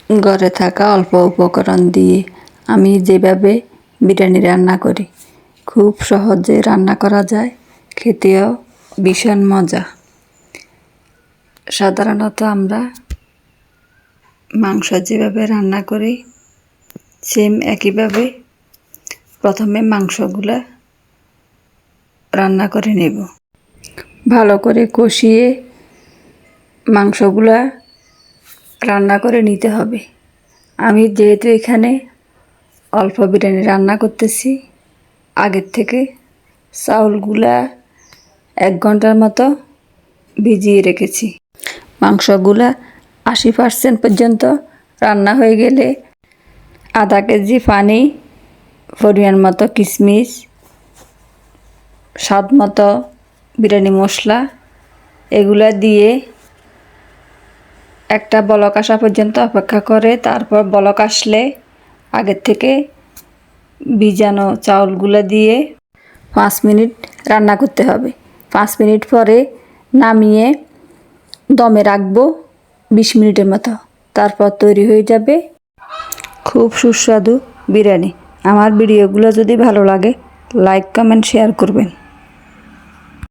ঘরে থাকা অল্প উপকরণ দিয়ে আমি যেভাবে বিরিয়ানি রান্না করি, খুব সহজে রান্না করা যায়, খেতেও ভীষণ মজা। সাধারণত আমরা মাংস যেভাবে রান্না করি সেম একইভাবে প্রথমে মাংসগুলা রান্না করে নেব। ভালো করে কষিয়ে মাংসগুলা রান্না করে নিতে হবে। আমি যেহেতু এখানে অল্প বিরিয়ানি রান্না করতেছি, আগের থেকে চাউলগুলা 1 ঘন্টার মতো ভিজিয়ে রেখেছি। মাংসগুলা 80% পর্যন্ত রান্না হয়ে গেলে আধা কেজি পানি, পরিমাণ মতো কিশমিশ, স্বাদ মতো বিরিয়ানি মশলা এগুলা দিয়ে একটা বলক আসা পর্যন্ত অপেক্ষা করে, তারপর বলক আসলে আগের থেকে ভিজানো চাউলগুলো দিয়ে 5 মিনিট রান্না করতে হবে। 5 মিনিট পরে নামিয়ে দমে রাখবো 20 মিনিটের মতো। তারপর তৈরি হয়ে যাবে খুব সুস্বাদু বিরিয়ানি। আমার ভিডিওগুলো যদি ভালো লাগে, লাইক, কমেন্ট, শেয়ার করবেন।